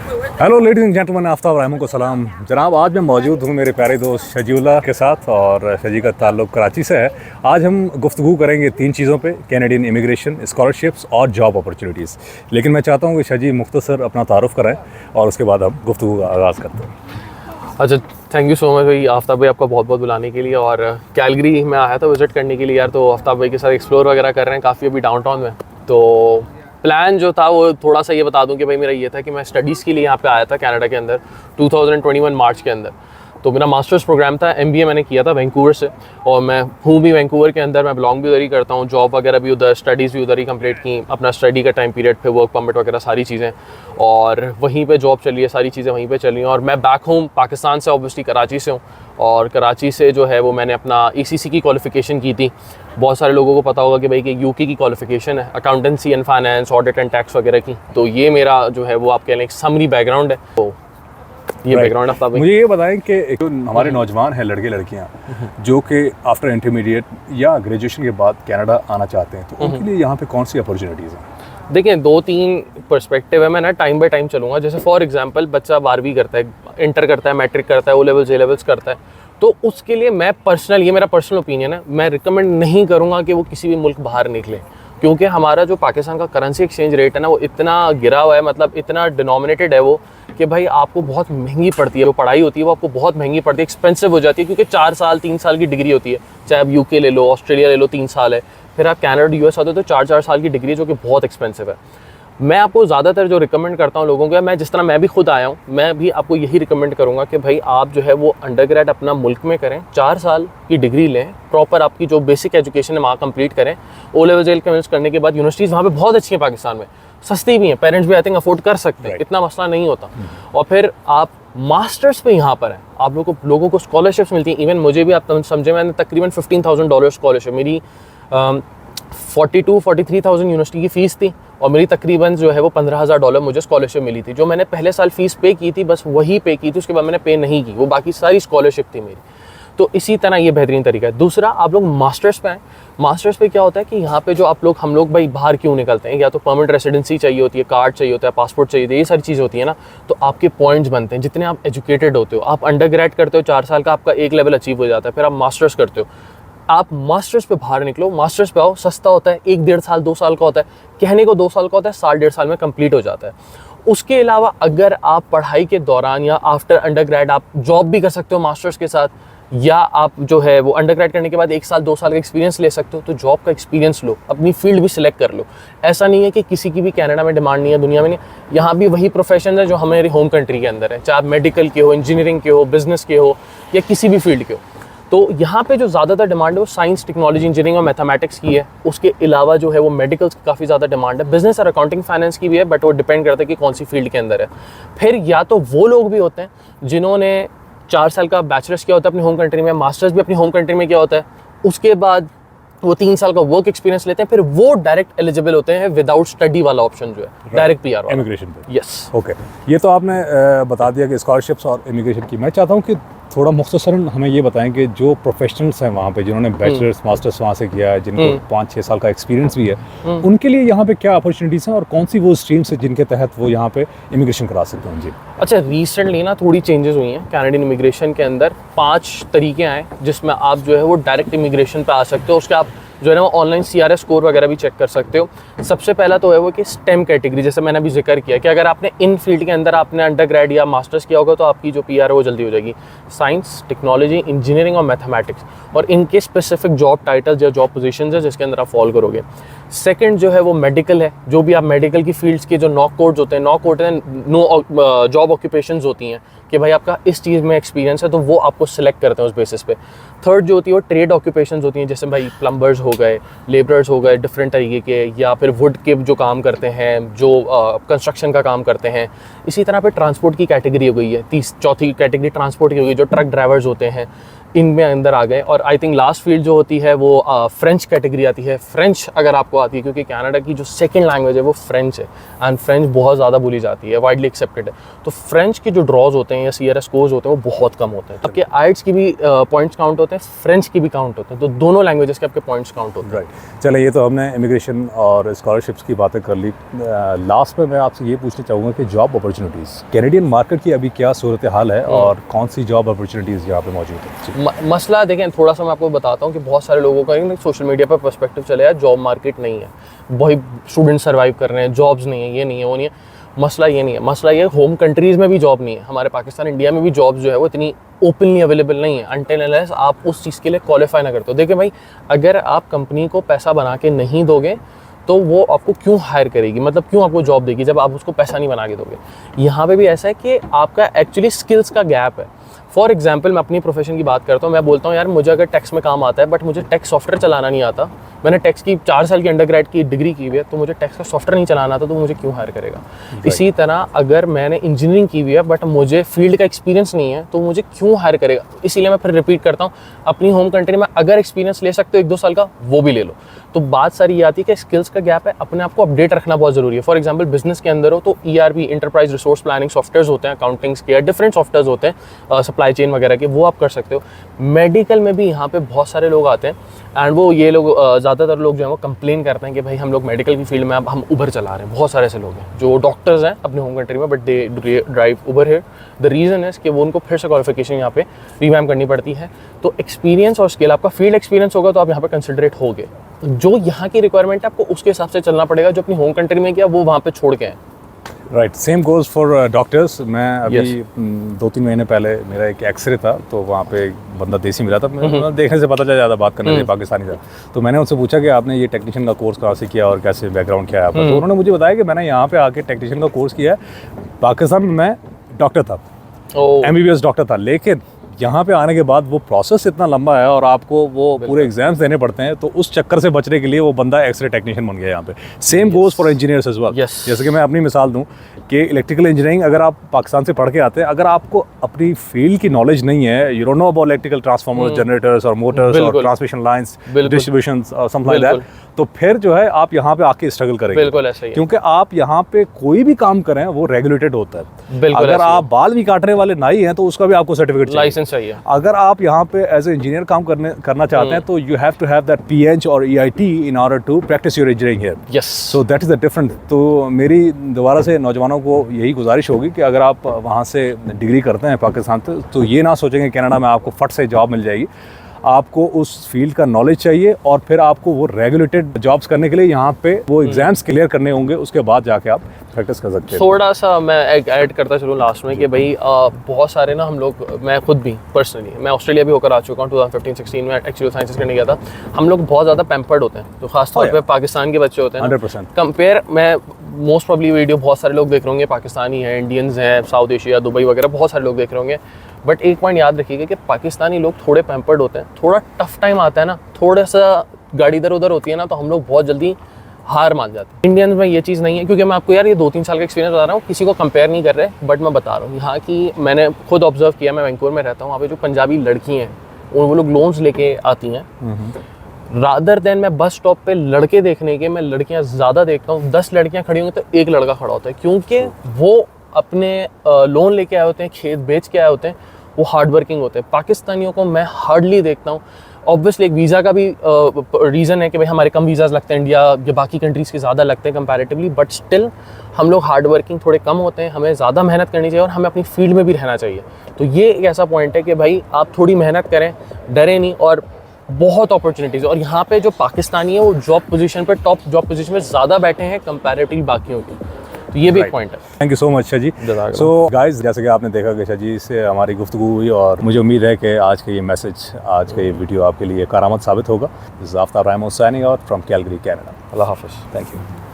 Hello ladies and gentleman, Aftab Rahman को सलाम। जनाब, आज मैं मौजूद हूँ मेरे प्यारे दोस्त शजीउल्लाह के साथ और शजी का ताल्लुक़ कराची से है। आज हम गुफ्तगू करेंगे 3 चीज़ों पे, कैनेडियन इमिग्रेशन, स्कॉलरशिप्स और जॉब अपॉर्चुनिटीज़। लेकिन मैं चाहता हूँ कि शजी मुख्तसर अपना तारुफ़ कराएं और उसके बाद हम गुफ्तगू का आगाज़ करते हैं। अच्छा, थैंक यू सो मच भाई, आफ्ताब भाई आपका बहुत बहुत बुलाने के लिए। और कैलगरी में आया था विज़िट करने के लिए यार, तो आफ्ताब भाई के साथ एक्सप्लोर वगैरह कर रहे हैं काफ़ी अभी डाउनटाउन में। तो प्लान जो था वो थोड़ा सा ये बता दूं कि भाई मेरा ये था कि मैं स्टडीज़ के लिए यहाँ पे आया था कनाडा के अंदर 2021 मार्च के अंदर। तो मेरा मास्टर्स प्रोग्राम था, MBA मैंने किया था वैंकूवर से, और मैं हूँ भी वैंकूवर के अंदर, मैं बिलोंग भी उधर ही करता हूँ, जॉब वगैरह भी उधर, स्टडीज़ भी उधर ही कंप्लीट की, अपना स्टडी का टाइम पीरियड पे वर्क परमिट वगैरह सारी चीज़ें, और वहीं पे जॉब चली है, सारी चीज़ें वहीं पे चली हैं। और मैं बैक होम पाकिस्तान से ऑब्वियसली कराची से हूँ, और कराची से जो है वो मैंने अपना ACC की क्वालिफ़िकेशन की थी। बहुत सारे लोगों को पता होगा कि भाई कि UK की क्वालिफ़िकेशन है, accountancy and finance, audit and tax वगैरह की। तो ये मेरा जो है वो आप कह लें एक समरी बैकग्राउंड है। तो ये बैकग्राउंड आफ्ताब भाई। मुझे ये बताएं कि जो हमारे नौजवान हैं, लड़के लड़कियाँ जो कि आफ्टर इंटरमीडिएट या ग्रेजुएशन के बाद कनाडा आना चाहते हैं, तो उनके लिए यहाँ पे कौन सी अपॉर्चुनिटीज़ हैं? देखिए, 2-3 पर्सपेक्टिव है, मैं ना टाइम बाय टाइम चलूँगा। जैसे फॉर एग्जांपल बच्चा 12वीं करता है, इंटर करता है, मैट्रिक करता है, O लेवल्स A लेवल्स करता है, तो उसके लिए मैं ये मेरा पर्सनल ओपिनियन है, मैं रिकमेंड नहीं करूँगा कि वो किसी भी मुल्क बाहर निकले, क्योंकि हमारा जो पाकिस्तान का करेंसी एक्सचेंज रेट है ना, वो इतना गिरा हुआ है, मतलब इतना डिनोमिनेटेड है वो, कि भाई आपको बहुत महंगी पड़ती है। जो पढ़ाई होती है वो आपको बहुत महंगी पड़ती है, एक्सपेंसिव हो जाती है, क्योंकि 4 साल 3 साल की डिग्री होती है। चाहे आप UK ले लो, ऑस्ट्रेलिया ले लो, 3 साल है, फिर आप कनाडा US आते हो तो 4-4 साल की डिग्री, जो कि बहुत एक्सपेंसिव है। मैं आपको ज़्यादातर जो रिकमेंड करता हूँ लोगों को, मैं जिस तरह मैं भी खुद आया हूँ, मैं भी आपको यही रिकमेंड करूँगा कि भाई आप जो है वो अंडरग्रेड अपना मुल्क में करें, 4 साल की डिग्री लें, प्रॉपर आपकी जो बेसिक एजुकेशन है वहाँ कंप्लीट करें। O लेवल A लेवल करने के बाद यूनिवर्सिटीज़ वहाँ पे बहुत अच्छी हैं पाकिस्तान में, सस्ती भी हैं, पेरेंट्स भी आई थिंक अफोर्ड कर सकते हैं, इतना मसला नहीं होता। और फिर आप मास्टर्स पे यहाँ पर हैं, आप लोगों को स्कॉलरशिप्स मिलती हैं। इवन मुझे भी, आप समझे, मैंने तकरीबन $15,000 स्कॉलरशिप, मेरी 42-43,000 यूनिवर्सिटी की फ़ीस थी, और मेरी तकरीबन जो है वो $15,000 मुझे स्कॉलरशिप मिली थी। जो मैंने पहले साल फ़ीस पे की थी, बस वही पे की थी, उसके बाद मैंने पे नहीं की, वो बाकी सारी स्कॉलरशिप थी मेरी। तो इसी तरह ये बेहतरीन तरीका है। दूसरा, आप लोग मास्टर्स पे आएँ। मास्टर्स पे क्या होता है कि यहाँ पे जो हम लोग भाई बाहर क्यों निकलते हैं, या तो परमानेंट रेसिडेंसी चाहिए होती है, कार्ड चाहिए होता है, पासपोर्ट चाहिए होता है, ये सारी चीज़ होती है ना, तो आपके पॉइंट्स बनते हैं। जितने आप एजुकेटेड होते हो, आप अंडरग्रेड करते हो 4 साल का, आपका एक लेवल अचीव हो जाता है, फिर आप मास्टर्स करते हो, आप मास्टर्स पे बाहर निकलो, मास्टर्स पे आओ, सस्ता होता है, 1-1.5 साल 2 साल का होता है, कहने को 2 साल का होता है, साल 1.5 साल में कंप्लीट हो जाता है। उसके अलावा अगर आप पढ़ाई के दौरान या आफ्टर अंडरग्रेड आप जॉब भी कर सकते हो मास्टर्स के साथ, या आप जो है वो अंडरग्रेड करने के बाद 1 साल 2 साल का एक्सपीरियंस ले सकते हो, तो जॉब का एक्सपीरियंस लो, अपनी फील्ड भी सिलेक्ट कर लो। ऐसा नहीं है कि किसी की भी कनाडा में डिमांड नहीं है, दुनिया में नहीं, यहाँ भी वही प्रोफेशन है जो हमारी होम कंट्री के अंदर है, चाहे आप मेडिकल के हो, इंजीनियरिंग के हो, बिजनेस के हो, या किसी भी फील्ड के हो। तो यहाँ पे जो ज़्यादातर डिमांड है वो साइंस, टेक्नोलॉजी, इंजीनियरिंग और मैथमेटिक्स की है। उसके अलावा जो है वो मेडिकल्स की काफ़ी ज़्यादा डिमांड है, बिजनेस और अकाउंटिंग फाइनेंस की भी है, बट वो डिपेंड करता है कि कौन सी फील्ड के अंदर है। फिर या तो वो लोग भी होते हैं जिन्होंने 4 साल का बैचलर्स किया होता है अपनी होम कंट्री में, मास्टर्स भी अपनी होम कंट्री में किया होता है, उसके बाद वो 3 साल का वर्क एक्सपीरियंस लेते हैं, फिर वो डायरेक्ट एलिजिबल होते हैं विदाउट स्टडी वाला ऑप्शन जो है, डायरेक्ट PR वाला, इमिग्रेशन पे। यस। ओके, ये तो आपने बता दिया कि स्कॉलरशिप्स और इमिग्रेशन की। मैं चाहता हूँ कि थोड़ा मुख्तसरन हमें ये बताएं कि जो प्रोफेशनल्स हैं वहाँ पे, जिन्होंने बैचलर्स मास्टर्स वहाँ से किया है, जिनको 5-6 साल का एक्सपीरियंस भी है, उनके लिए यहाँ पे क्या अपॉर्चुनिटीज़ हैं और कौन सी वो स्ट्रीम्स है जिनके तहत वो यहाँ पे इमिग्रेशन करा सकते हैं? जी अच्छा, रिसेंटली ना थोड़ी चेंजेस हुई हैं कैनेडियन इमिग्रेशन के अंदर। 5 तरीके आए जिसमें आप जो है वो डायरेक्ट इमिग्रेशन पे आ सकते हो। उसके आप जो है ना वो ऑनलाइन CRS स्कोर वगैरह भी चेक कर सकते हो। सबसे पहला तो है वो कि स्टेम कैटेगरी, जैसे मैंने अभी जिक्र किया कि अगर आपने इन फील्ड के अंदर आपने अंडरग्रेड या मास्टर्स किया होगा तो आपकी जो PR है वो जल्दी हो जाएगी। साइंस, टेक्नोलॉजी, इंजीनियरिंग और मैथमेटिक्स, और इनके स्पेसिफिक जॉब टाइटल्स या जॉब पोजीशंस है जिसके अंदर आप फॉलो करोगे। सेकंड जो है वो मेडिकल है, जो भी आप मेडिकल की फील्ड्स के जो नॉक कोड्स होते हैं, नॉक कोड हैं, नो जॉब ऑक्यूपेशंस होती हैं कि भाई आपका इस चीज़ में एक्सपीरियंस है, तो वो आपको सिलेक्ट करते हैं उस बेसिस पे। थर्ड जो होती है वो ट्रेड ऑक्यूपेशंस होती हैं, जैसे भाई प्लम्बर्स हो गए, लेबरर्स हो गए डिफरेंट तरीके के, या फिर वुड के जो काम करते हैं, जो कंस्ट्रक्शन का काम करते हैं। इसी तरह पे ट्रांसपोर्ट की कैटेगरी हो गई है, चौथी कैटेगरी ट्रांसपोर्ट की हो गई, जो ट्रक ड्राइवर्स होते हैं। इनमें अंदर आ गए। और आई थिंक लास्ट फील्ड जो होती है वो फ्रेंच कैटेगरी आती है। फ्रेंच अगर आपको आती है, क्योंकि कनाडा की जो सेकंड लैंग्वेज है वो फ्रेंच है, एंड फ्रेंच बहुत ज़्यादा बोली जाती है, वाइडली एक्सेप्टेड है। तो फ्रेंच के जो ड्रॉज होते हैं या CRS स्कोर्स होते हैं वो बहुत कम होते हैं। आपके आइट्स की भी पॉइंट्स काउंट होते हैं, फ्रेंच की भी काउंट होते हैं, तो दोनों लैंग्वेजेस के आपके पॉइंट्स काउंट होते हैं। राइट, चलिए ये तो हमने इमिग्रेशन और स्कॉलरशिप्स की बातें कर ली। लास्ट में मैं आपसे ये पूछना चाहूँगा कि जॉब अपॉर्चुनिटीज़, कैनेडियन मार्केट की अभी क्या सूरत हाल है और कौन सी जॉब अपॉर्चुनिटीज़ यहाँ पे मौजूद है? मसला देखें, थोड़ा सा मैं आपको बताता हूँ कि बहुत सारे लोगों का सोशल मीडिया पर पर्सपेक्टिव चले यार जॉब मार्केट नहीं है, वही स्टूडेंट सर्वाइव कर रहे हैं, जॉब्स नहीं है, ये नहीं है, वो नहीं है। मसला ये नहीं है, मसला ये होम कंट्रीज़ में भी जॉब नहीं है। हमारे पाकिस्तान इंडिया में भी जॉब्स जो है वो इतनी ओपनली अवेलेबल नहीं है अनटिल अनलेस आप उस चीज़ के लिए क्वालिफाई ना करते हो। देखिए भाई, अगर आप कंपनी को पैसा बना के नहीं दोगे तो वो आपको क्यों हायर करेगी, मतलब क्यों आपको जॉब देगी जब आप उसको पैसा नहीं बना के दोगे। यहाँ पे भी ऐसा है कि आपका एक्चुअली स्किल्स का गैप है। फॉर एग्जाम्पल मैं अपनी प्रोफेशन की बात करता हूँ, मैं बोलता हूँ यार मुझे अगर टैक्स में काम आता है बट मुझे टैक्स सॉफ्टवेयर चलाना नहीं आता, मैंने टैक्स की 4 साल की अंडरग्रेड की डिग्री की हुई है तो मुझे टैक्स का सॉफ्टवेयर नहीं चलाना आता, तो मुझे क्यों हायर करेगा। इसी तरह अगर मैंने इंजीनियरिंग की हुई है बट मुझे फील्ड का एक्सपीरियंस नहीं है तो मुझे क्यों हायर करेगा। इसीलिए मैं फिर रिपीट करता हूँ, अपनी होम कंट्री में अगर एक्सपीरियंस ले सकते हो 1-2 साल का, वो भी ले लो। तो बात सारी ये आती है कि स्किल्स का गैप है, अपने आप को अपडेट रखना बहुत ज़रूरी है। फॉर एग्जाम्पल बिजनेस के अंदर हो तो ERP enterprise resource planning software होते हैं, अकाउंटिंग्स के डिफरेंट सॉफ्टवेयर होते हैं, सप्लाई चेन वगैरह के, वो आप कर सकते हो। मेडिकल में भी यहाँ पे बहुत सारे लोग आते हैं एंड वो ये लोग ज़्यादातर लोग जो है वो कंप्लेन करते हैं कि भाई हम लोग मेडिकल की फील्ड में अब हम उबर चला रहे हैं। बहुत सारे ऐसे लोग हैं जो डॉक्टर्स हैं अपने होम कंट्री में बट दे ड्राइव उबर है। द रीज़न है कि वो उनको फिर से क्वालिफिकेशन यहाँ पे रिवैम्प करनी पड़ती है। तो एक्सपीरियंस और स्किल, आपका फील्ड एक्सपीरियंस होगा तो आप यहाँ पे कंसिडरेट होगे। जो यहाँ की रिक्वायरमेंट है आपको उसके हिसाब से चलना पड़ेगा, जो अपनी होम कंट्री में किया वो वहाँ पे छोड़ के आए। Right, same goes for doctors. मैं अभी 2-3 महीने पहले मेरा एक एक्सरे था तो वहाँ पे एक बंदा देसी मिला था, मैं देखने से पता चला, ज़्यादा बात करने से पाकिस्तानी था। तो मैंने उनसे पूछा कि आपने ये टेक्नीशियन का कोर्स कहाँ से किया और कैसे बैकग्राउंड क्या है आपका। तो उन्होंने मुझे बताया कि मैंने यहाँ पे आके टेक्नीशियन का कोर्स किया है। पाकिस्तान में मैं डॉक्टर था, MBBS डॉक्टर था, लेकिन यहाँ पे आने के बाद वो प्रोसेस इतना लंबा है और आपको वो पूरे एग्जाम्स देने पड़ते हैं, तो उस चक्कर से बचने के लिए वो बंदा एक्सरे टेक्नीशियन बन गया यहाँ पे। Same goes for engineers as well. जैसे कि मैं अपनी मिसाल दूँ कि इलेक्ट्रिकल इंजीनियरिंग अगर आप पाकिस्तान से पढ़ के आते हैं, अगर आपको अपनी फील्ड की नॉलेज नहीं है, you don't know about electrical transformers, generators और मोटर्स और transmission lines, distribution something like that, तो फिर जो है आप यहाँ पे आके स्ट्रगल करेंगे। बिल्कुल ऐसा ही है, क्योंकि आप यहाँ पे कोई भी काम करें वो रेगुलेटेड होता है। अगर आप बाल भी काटने वाले नाई हैं तो उसका भी आपको सर्टिफिकेट चाहिए, लाइसेंस चाहिए। अगर आप यहाँ पे एज ए इंजीनियर काम करना चाहते हैं तो you have to have that PH और EIT in order to practise your engineering here. Yes, so that is the difference. तो मेरी दोबारा से नौजवानों को यही गुजारिश होगी कि अगर आप वहाँ से डिग्री करते हैं पाकिस्तान से, तो ये ना सोचेंगे कनाडा में आपको फट से जॉब मिल जाएगी। आपको उस फील्ड का नॉलेज चाहिए और फिर आपको वो रेगुलेटेड जॉब्स करने के लिए यहाँ पे वो एग्जाम्स क्लियर करने होंगे, उसके बाद जाके आप प्रैक्टिस कर सकते हैं। थोड़ा सा मैं ऐड करता चलूँ लास्ट में कि भाई बहुत सारे ना हम लोग, मैं खुद भी पर्सनली मैं ऑस्ट्रेलिया भी होकर आ चुका हूँ, 2015-16 में एक्चुअल साइंसेस करने गया था। हम लोग बहुत ज़्यादा पैम्पर्ड होते हैं, तो खासतौर पर पाकिस्तान के बच्चे होते हैं 100%। कंपेयर, मैं मोस्ट प्रॉब्ली वीडियो बहुत सारे लोग देख रहे होंगे, पाकिस्तानी हैं, इंडियंस हैं, साउथ एशिया, दुबई वगैरह बहुत सारे लोग देख रहे होंगे। बट एक पॉइंट याद रखिएगा कि पाकिस्तानी लोग थोड़े पैम्पर्ड होते हैं। थोड़ा टफ टाइम आता है ना, थोड़ा सा गाड़ी इधर उधर होती है ना, तो हम लोग बहुत जल्दी हार मान जाते हैं। इंडियंस में ये चीज़ नहीं है, क्योंकि मैं आपको यार ये 2-3 साल का एक्सपीरियंस बता रहा हूँ, किसी को कंपेयर नहीं कर रहे, बट मैं बता रहा हूँ यहाँ की मैंने खुद ऑब्जर्व किया। मैं वैंकूवर में रहता हूँ, वहाँ पे जो पंजाबी लड़की हैं वो लोग लोन्स लेके आती हैं। रादर देन मैं बस स्टॉप पे लड़के देखने के, मैं लड़कियाँ ज़्यादा देखता हूँ। 10 लड़कियाँ खड़ी होंगी तो एक लड़का खड़ा होता है, क्योंकि वो अपने लोन लेके आए होते हैं, खेत बेच के आए होते हैं, वो हार्ड वर्किंग होते हैं। पाकिस्तानियों को मैं हार्डली देखता हूँ। ऑब्वियसली एक वीज़ा का भी रीज़न है कि भाई हमारे कम वीज़ाज़ लगते हैं, इंडिया या बाकी कंट्रीज़ के ज़्यादा लगते हैं कंपैरेटिवली, बट स्टिल हम लोग हार्ड वर्किंग थोड़े कम होते हैं। हमें ज़्यादा मेहनत करनी चाहिए और हमें अपनी फील्ड में भी रहना चाहिए। तो ये एक ऐसा पॉइंट है कि भाई आप थोड़ी मेहनत करें, डरे नहीं, और बहुत अपॉर्चुनिटीज़। और यहाँ पे जो पाकिस्तानी है वो जॉब पोजीशन पे, टॉप जॉब पोजीशन में ज़्यादा बैठे हैं कंपैरेटिवली बाकियों की। तो ये भी एक पॉइंट है। Thank you so much Shaji. So guys, जैसे कि आपने देखा कि शाजी से हमारी गुफ्तगू हुई और मुझे उम्मीद है कि आज का ये मैसेज, आज का ये वीडियो आपके लिए करामत साबित होगा। This is Aftab Rahman signing out from Calgary, Canada. अल्लाह हाफ़िज़। Thank you.